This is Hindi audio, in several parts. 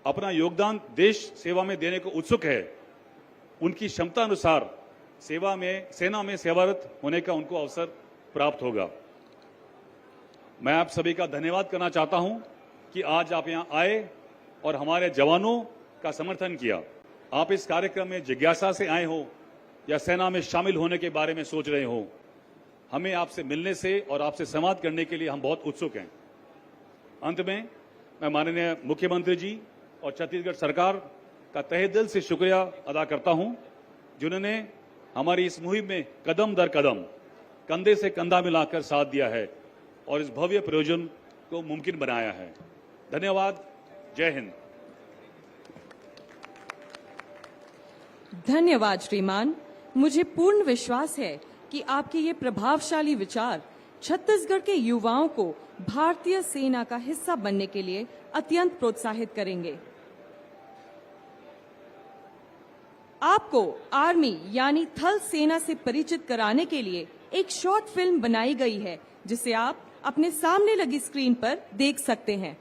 अपना योगदान देश सेवा में देने को उत्सुक है, उनकी क्षमता अनुसार सेना में सेवारत होने का उनको अवसर प्राप्त होगा। मैं आप सभी का धन्यवाद करना चाहता हूं कि आज आप यहां आए और हमारे जवानों का समर्थन किया। आप इस कार्यक्रम में जिज्ञासा से आए हो या सेना में शामिल होने के बारे में सोच रहे हो, हमें आपसे मिलने से और आपसे संवाद करने के लिए हम बहुत उत्सुक हैं। अंत में मैं माननीय मुख्यमंत्री जी और छत्तीसगढ़ सरकार का तहे दिल से शुक्रिया अदा करता हूं, जिन्होंने हमारी इस मुहिम में कदम दर कदम कंधे से कंधा मिलाकर साथ दिया है और इस भव्य प्रयोजन को मुमकिन बनाया है। धन्यवाद। जय हिंद। धन्यवाद श्रीमान। मुझे पूर्ण विश्वास है कि आपके ये प्रभावशाली विचार छत्तीसगढ़ के युवाओं को भारतीय सेना का हिस्सा बनने के लिए अत्यंत प्रोत्साहित करेंगे। आपको आर्मी यानी थल सेना से परिचित कराने के लिए एक शॉर्ट फिल्म बनाई गई है, जिसे आप अपने सामने लगी स्क्रीन पर देख सकते हैं।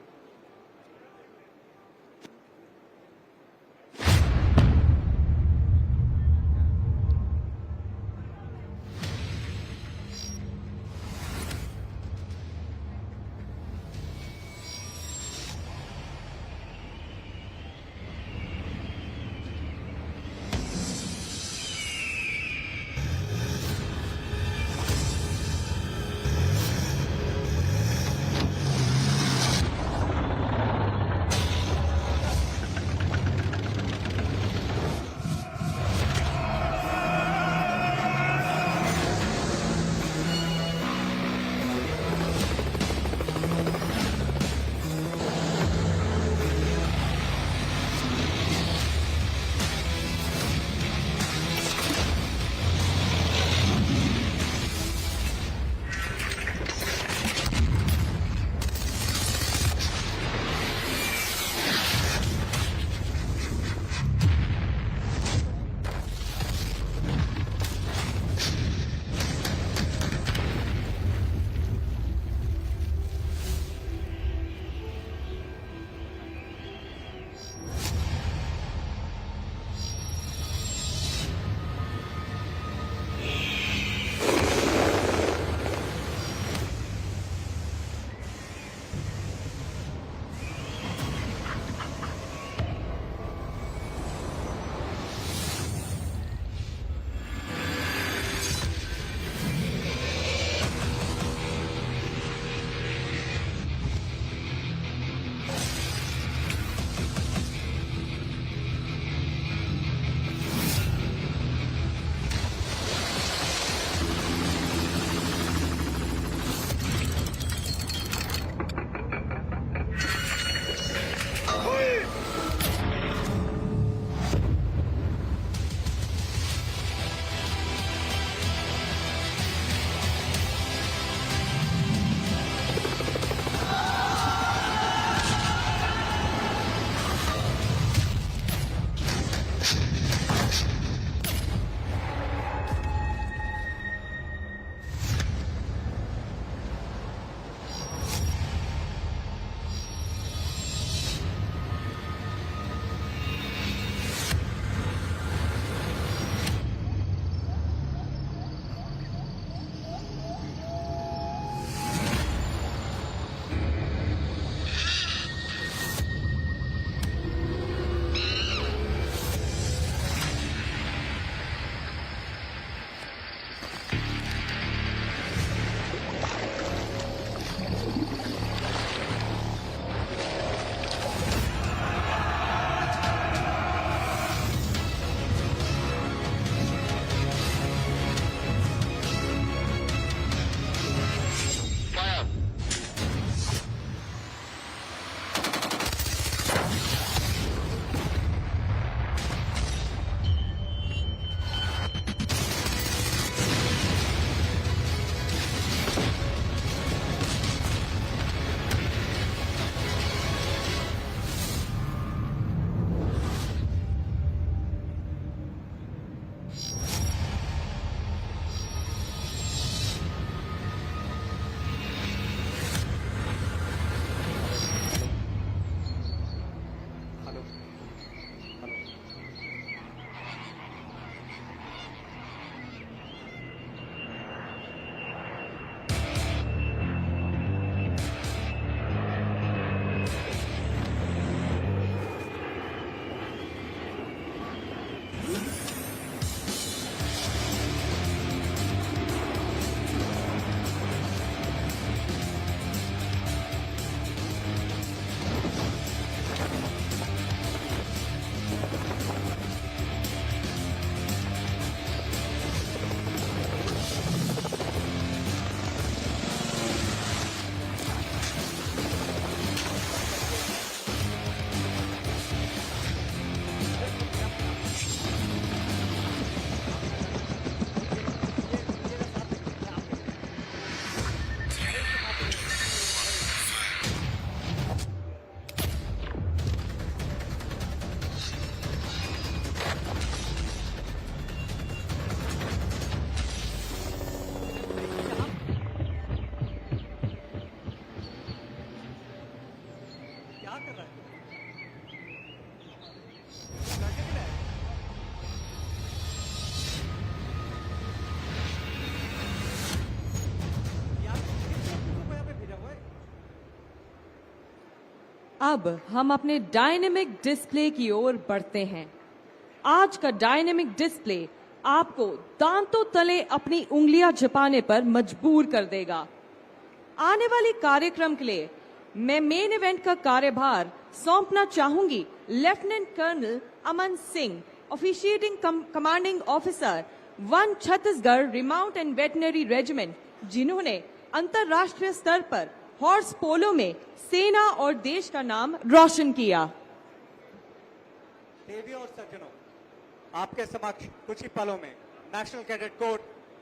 अब हम अपने डायनेमिक डिस्प्ले की ओर बढ़ते हैं। आज का डायनेमिक डिस्प्ले आपको दांतों तले अपनी उंगलियां छिपाने पर मजबूर कर देगा। आने वाले कार्यक्रम के लिए मैं मेन इवेंट का कार्यभार सौंपना चाहूंगी lieutenant colonel Aman Singh, officiating commanding officer 1 Chhattisgarh remount and veterinary regiment, जिन्होंने अंतर्राष्ट्रीय स्तर पर हॉर्स पोलो में सेना और देश का नाम रोशन किया। देवियों और सज्जनों, आपके समक्ष कुछ ही पलों में national cadet corps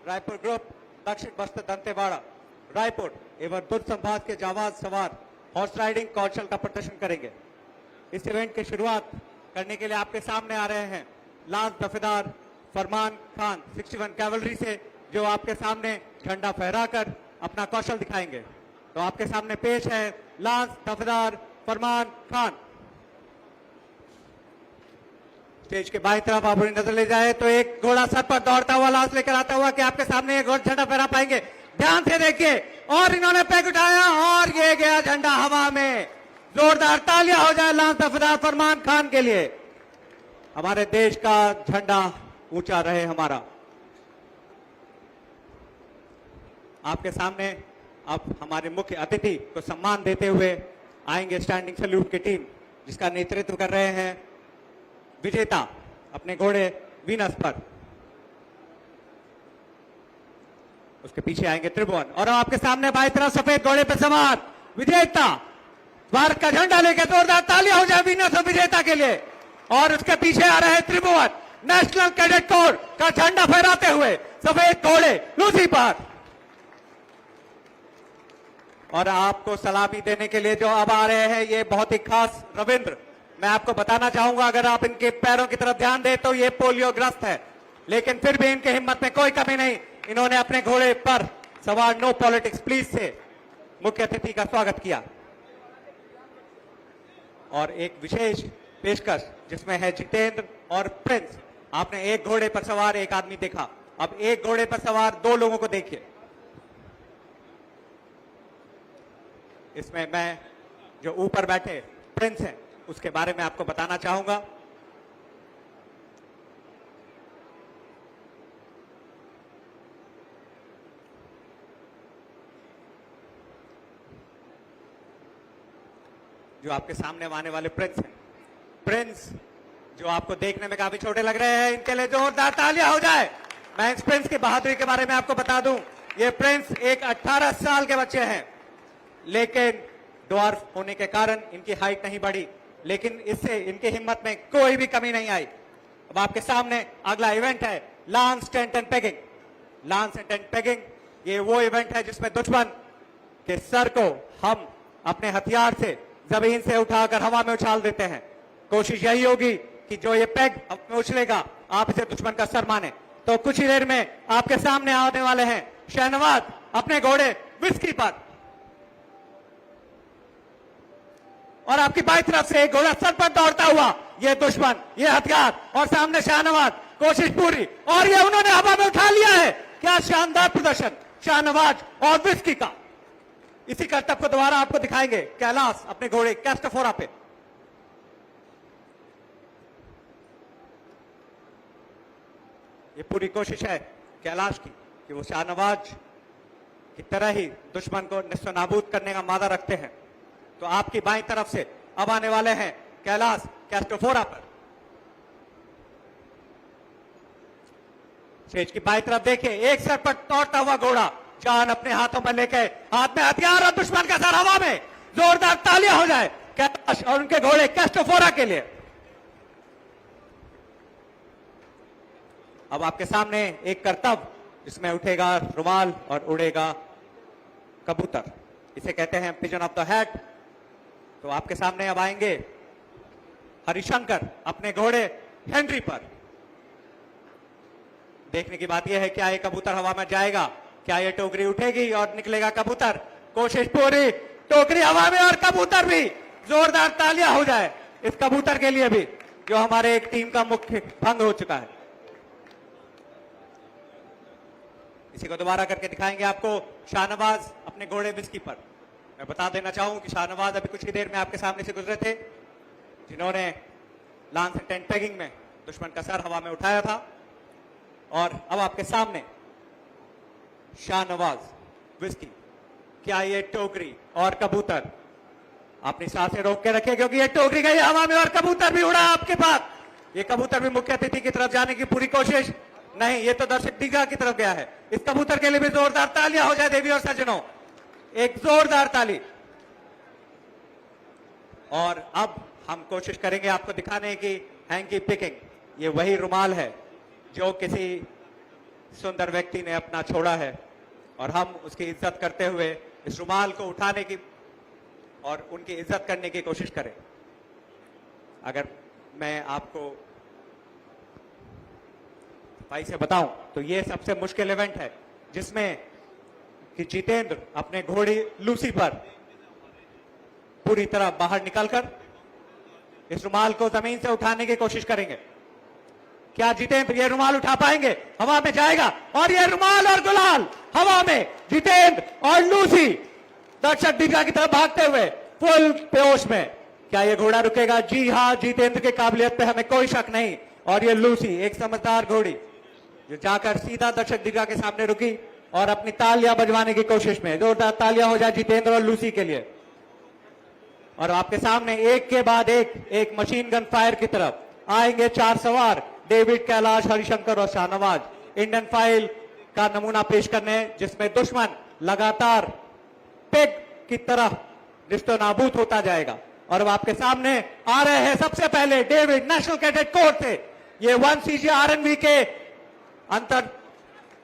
Raipur group दक्षिण बस्तर दंतेवाड़ा रायपुर एवं दुर्ग संभाग के जाबाज सवार हॉर्स राइडिंग कौशल का प्रदर्शन करेंगे। इस इवेंट की शुरुआत करने के लिए आपके सामने आ रहे हैं लांस दफेदार फरमान खान 61 कैवलरी से, जो आपके सामने झंडा फहराकर अपना कौशल दिखाएंगे। तो आपके सामने पेश है लांस दफेदार फरमान खान। स्टेज के बाईं तरफ आप नजर ले जाए तो एक घोड़ा सर पर दौड़ता हुआ लांस लेकर आता हुआ कि आपके सामने एक घोड़ा झंडा फहरा पाएंगे। ध्यान से देखिए, और इन्होंने पैक उठाया और ये गया झंडा हवा में। जोरदार तालियां हो जाए लांस दफेदार फरमान खान के लिए। हमारे देश का झंडा ऊंचा रहे हमारा। आपके सामने अब हमारे मुख्य अतिथि को सम्मान देते हुए आएंगे स्टैंडिंग सैल्यूट की टीम, जिसका नेतृत्व कर रहे हैं विजेता अपने घोड़े वीनस पर। उसके पीछे आएंगे त्रिभुवन, और आपके सामने बाईं तरफ सफेद घोड़े पर सवार विजेता भारत का झंडा लेकर जोरदार तालियां हो जाए वीनस और विजेता के लिए। और उसके पीछे आ रहे हैं त्रिभुवन नेशनल कैडेट कोर का झंडा फहराते हुए सफेद घोड़े लूसी पर। और आपको सलामी देने के लिए जो अब आ रहे हैं ये बहुत ही खास रविंद्र, मैं आपको बताना चाहूंगा अगर आप इनके पैरों की तरफ ध्यान दें तो ये पोलियोग्रस्त है, लेकिन फिर भी इनके हिम्मत में कोई कमी नहीं। इन्होंने अपने घोड़े पर सवार नो पॉलिटिक्स प्लीज से मुख्य अतिथि का स्वागत किया। और एक विशेष पेशकश जिसमें है जितेंद्र और प्रिंस। आपने एक घोड़े पर सवार एक आदमी देखा, अब एक घोड़े पर सवार 2 लोगों को देखिए। इसमें मैं जो ऊपर बैठे प्रिंस हैं उसके बारे में आपको बताना चाहूंगा। जो आपके सामने आने वाले प्रिंस हैं, प्रिंस जो आपको देखने में काफी छोटे लग रहे हैं, इनके लिए जोरदार तालियां हो जाए। मैं इस प्रिंस की बहादुरी के बारे में आपको बता दूं, ये प्रिंस एक 18 साल के बच्चे हैं, लेकिन ड्वार्फ होने के कारण इनकी हाइट नहीं बढ़ी, लेकिन इससे इनकी हिम्मत में कोई भी कमी नहीं आई। अब आपके सामने अगला इवेंट है lance tent and pegging. Lance tent and pegging ये वो इवेंट है जिसमें दुश्मन के सर को हम अपने हथियार से जमीन से उठाकर हवा में उछाल देते हैं। कोशिश यही होगी कि जो ये पेग अपने उछलेगा आप इसे दुश्मन का सर माने। तो कुछ ही देर में आपके सामने आने वाले हैं शहनवाज अपने घोड़े विस्की पर, और आपकी बाईं तरफ से एक घोड़ा सर पर दौड़ता हुआ ये दुश्मन, ये हथियार, और सामने शाहनवाज। कोशिश पूरी, और ये उन्होंने हवा में उठा लिया है। क्या शानदार प्रदर्शन शाहनवाज और विस्की का। इसी करतब को दोबारा आपको दिखाएंगे कैलाश अपने घोड़े कैस्टोफोरा पे। ये पूरी कोशिश है कैलाश की कि वो शाहनवाज की तरह ही दुश्मन को निस्वनाबूद करने का मादा रखते हैं। तो आपकी बाईं तरफ से अब आने वाले हैं कैलाश कैस्टोफोरा पर। स्टेज की बाईं तरफ देखिए, एक सर पर दौड़ता हुआ घोड़ा, जान अपने हाथों में लेके, हाथ में हथियार और दुश्मन का सर हवा में। जोरदार तालियां हो जाए कैलाश और उनके घोड़े कैस्टोफोरा के लिए। अब आपके सामने एक करतब जिसमें उठेगा रुमाल और उड़ेगा कबूतर, इसे कहते हैं पिजन ऑफ द हैट। तो आपके सामने अब आएंगे हरिशंकर अपने घोड़े हेनरी पर। देखने की बात यह है क्या ये कबूतर हवा में जाएगा, क्या ये टोकरी उठेगी और निकलेगा कबूतर। कोशिश पूरी, टोकरी हवा में और कबूतर भी। जोरदार तालियां हो जाए इस कबूतर के लिए भी, जो हमारे एक टीम का मुख्य भंग हो चुका है। इसी को दोबारा करके दिखाएंगे आपको शाहनवाज अपने घोड़े विस्की पर। मैं बता देना चाहूं कि शाहनवाज अभी कुछ ही देर में आपके सामने से गुजरे थे, जिन्होंने लांस एंड टेंट पेगिंग में दुश्मन का सर हवा में उठाया था। और अब आपके सामने शाहनवाज विस्की, क्या ये टोकरी और कबूतर, अपनी सांसें रोक के रखिए क्योंकि ये टोकरी गई हवा में और कबूतर भी उड़ा आपके पास। ये कबूतर भी मुख्य अतिथि की तरफ जाने की पूरी कोशिश नहीं, ये तो दर्शक दीर्घा की तरफ गया है। इस कबूतर के लिए भी जोरदार तालियां हो जाए देवी और सज्जनों, एक जोरदार ताली। और अब हम कोशिश करेंगे आपको दिखाने की हैंकी पिकिंग, ये वही रुमाल है जो किसी सुंदर व्यक्ति ने अपना छोड़ा है और हम उसकी इज्जत करते हुए इस रुमाल को उठाने की और उनकी इज्जत करने की कोशिश करें। अगर मैं आपको भाई से बताऊं तो ये सबसे मुश्किल इवेंट है जिसमें कि जितेंद्र अपने घोड़ी लूसी पर पूरी तरह बाहर निकलकर इस रुमाल को जमीन से उठाने की कोशिश करेंगे। क्या जितेंद्र ये रुमाल उठा पाएंगे? हवा में जाएगा और ये रुमाल और गुलाल हवा में, जितेंद्र और लूसी दर्शक दीर्घा की तरफ भागते हुए फुल जोश में। क्या ये घोड़ा रुकेगा? जी हाँ, जितेंद्र की काबिलियत पे हमें कोई शक नहीं। और ये लूसी एक समझदार घोड़ी जो जाकर सीधा दर्शक दीर्घा के सामने रुकी और अपनी तालियां बजवाने की कोशिश में। जोरदार तालियां हो जाए जितेंद्र और लूसी के लिए। और आपके सामने एक के बाद एक मशीन गन फायर की तरफ आएंगे 4 सवार, डेविड, कैलाश, हरिशंकर और शाहनवाज, इंडियन फाइल का नमूना पेश करने, जिसमें दुश्मन लगातार पेग की तरह निस्तो नाबूद होता जाएगा। और अब आपके सामने आ रहे हैं सबसे पहले डेविड, नेशनल कैडेट कोर से। ये 1 CG RNV के अंतर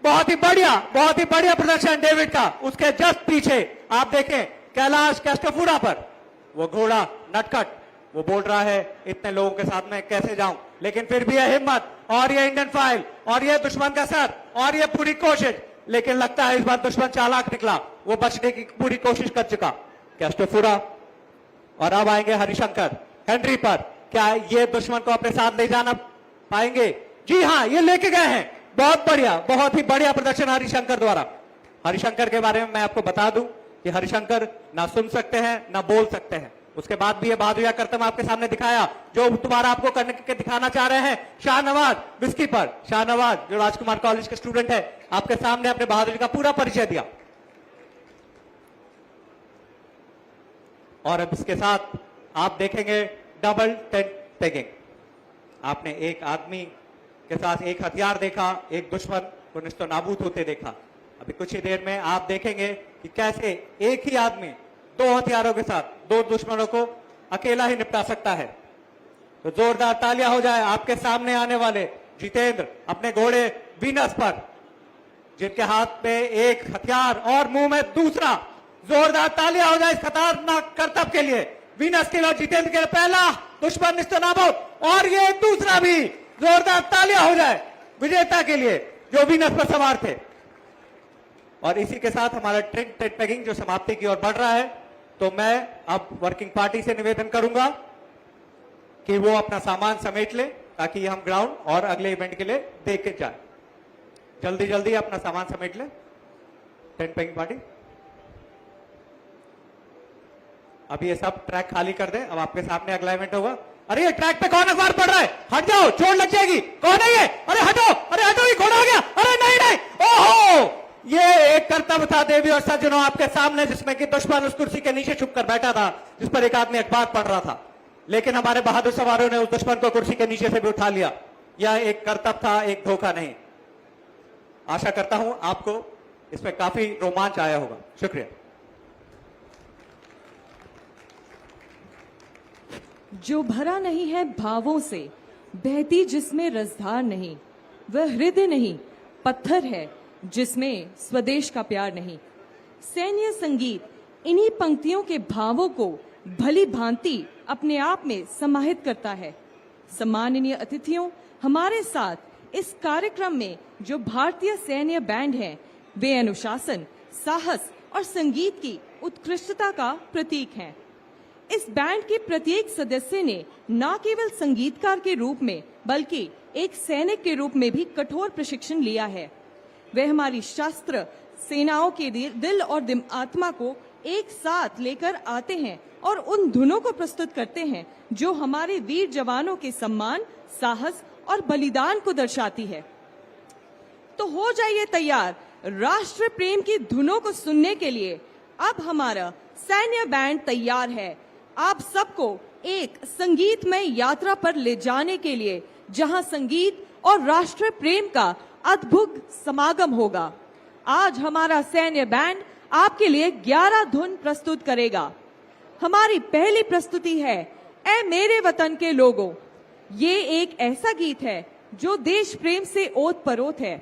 बहुत ही बढ़िया प्रदर्शन डेविड का। उसके जस्ट पीछे आप देखें कैलाश कैस्टोफुरा पर वो घोड़ा नटखट, वो बोल रहा है इतने लोगों के साथ में कैसे जाऊं, लेकिन फिर भी यह हिम्मत और ये इंडियन फाइल और ये दुश्मन का सर और ये पूरी कोशिश। लेकिन लगता है इस बार दुश्मन चालाक निकला, वो बचने की पूरी कोशिश कर चुका कैस्टोफुरा। और अब आएंगे हरिशंकर हेनरी पर। क्या ये दुश्मन को अपने साथ ले जाना पाएंगे? जी हाँ, ये लेके गए हैं। बहुत ही बढ़िया प्रदर्शन हरिशंकर द्वारा। हरिशंकर के बारे में मैं आपको बता दूं कि हरिशंकर ना सुन सकते हैं ना बोल सकते हैं, उसके बाद भी ये बहादुरी करतब आपके सामने दिखाया जो दोबारा आपको करने के दिखाना चाह रहे हैं। शाहनवाज विस्की पर, शाहनवाज जो राजकुमार कॉलेज के स्टूडेंट है, आपके सामने अपने बहादुरी का पूरा परिचय दिया। और अब इसके साथ आप देखेंगे डबल टेंट पेगिंग। आपने एक आदमी के साथ एक हथियार देखा, एक दुश्मन को निस्तो नाबूद होते देखा। अभी कुछ ही देर में आप देखेंगे कि कैसे एक ही आदमी 2 हथियारों के साथ 2 दुश्मनों को अकेला ही निपटा सकता है। तो जोरदार तालियां हो जाए आपके सामने आने वाले जितेंद्र अपने घोड़े वीनस पर, जिनके हाथ में एक हथियार और मुंह में दूसरा। जोरदार तालियां हो जाए इस खतरनाक करतब के लिए, वीनस के लिए, जितेंद्र के लिए। पहला दुश्मन निस्तनाबूद और ये दूसरा भी। जोरदार तालियां हो जाए विजेता के लिए जो वीनस पर सवार थे। और इसी के साथ हमारा टेंट पेगिंग जो समाप्ति की ओर बढ़ रहा है, तो मैं अब वर्किंग पार्टी से निवेदन करूंगा कि वो अपना सामान समेट ले ताकि हम ग्राउंड और अगले इवेंट के लिए देख के जाए। जल्दी अपना सामान समेट ले टेंट पेगिंग पार्टी। अब ये सब ट्रैक खाली कर दे। अब आपके सामने अगला इवेंट होगा। अरे ये ट्रैक पे कौन अखबार पढ़ रहा है? हट जाओ, चोट लग जाएगी। कौन है ये? अरे हटो, ये घोड़ा आ गया। अरे नहीं, ओहो, ये एक कर्तव्य था देवी और सज्जनों आपके सामने, जिसमें कि दुश्मन उस कुर्सी के नीचे छुपकर बैठा था जिस पर एक आदमी अखबार पढ़ रहा था। लेकिन हमारे बहादुर सवारों ने उस दुश्मन को कुर्सी के नीचे से भी उठा लिया। यह एक कर्तव्य था, एक धोखा नहीं। आशा करता हूं आपको इसमें काफी रोमांच आया होगा। शुक्रिया। जो भरा नहीं है भावों से, बहती जिसमें रसधार नहीं, वह हृदय नहीं पत्थर है जिसमें स्वदेश का प्यार नहीं। सैन्य संगीत इन्हीं पंक्तियों के भावों को भली भांति अपने आप में समाहित करता है। सम्माननीय अतिथियों, हमारे साथ इस कार्यक्रम में जो भारतीय सैन्य बैंड हैं, वे अनुशासन, साहस और संगीत की उत्कृष्टता का प्रतीक हैं। इस बैंड के प्रत्येक सदस्य ने न केवल संगीतकार के रूप में बल्कि एक सैनिक के रूप में भी कठोर प्रशिक्षण लिया है। वे हमारी शस्त्र सेनाओं के दिल और आत्मा को एक साथ लेकर आते हैं और उन धुनों को प्रस्तुत करते हैं जो हमारे वीर जवानों के सम्मान, साहस और बलिदान को दर्शाती है। तो हो जाइए तैयार राष्ट्र प्रेम की धुनों को सुनने के लिए। अब हमारा सैन्य बैंड तैयार है आप सबको एक संगीतमय यात्रा पर ले जाने के लिए, जहां संगीत और राष्ट्र प्रेम का अद्भुत समागम होगा। आज हमारा सैन्य बैंड आपके लिए 11 धुन प्रस्तुत करेगा। हमारी पहली प्रस्तुति है ऐ मेरे वतन के लोगों। ये एक ऐसा गीत है जो देश प्रेम से ओतप्रोत है।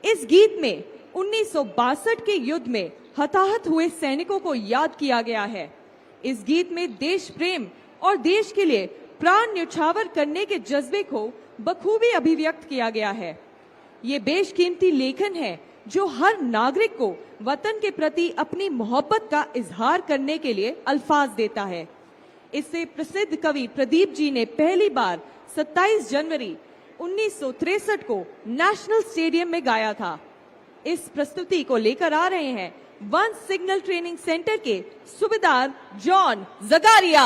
इस गीत में 1962 के युद्ध में हताहत हुए सैनिकों को याद किया गया है। इस गीत में देश प्रेम और देश के लिए प्राण न्यौछावर करने के जज्बे को बखूबी अभिव्यक्त किया गया है। ये बेशकीमती लेखन है जो हर नागरिक को वतन के प्रति अपनी मोहब्बत का इजहार करने के लिए अल्फाज देता है। इसे प्रसिद्ध कवि प्रदीप जी ने पहली बार 27 जनवरी 1963 को नेशनल स्टेडियम में गाया था। इस प्रस्तुति को लेकर आ रहे हैं वन सिग्नल ट्रेनिंग सेंटर के सूबेदार जॉन जगारिया।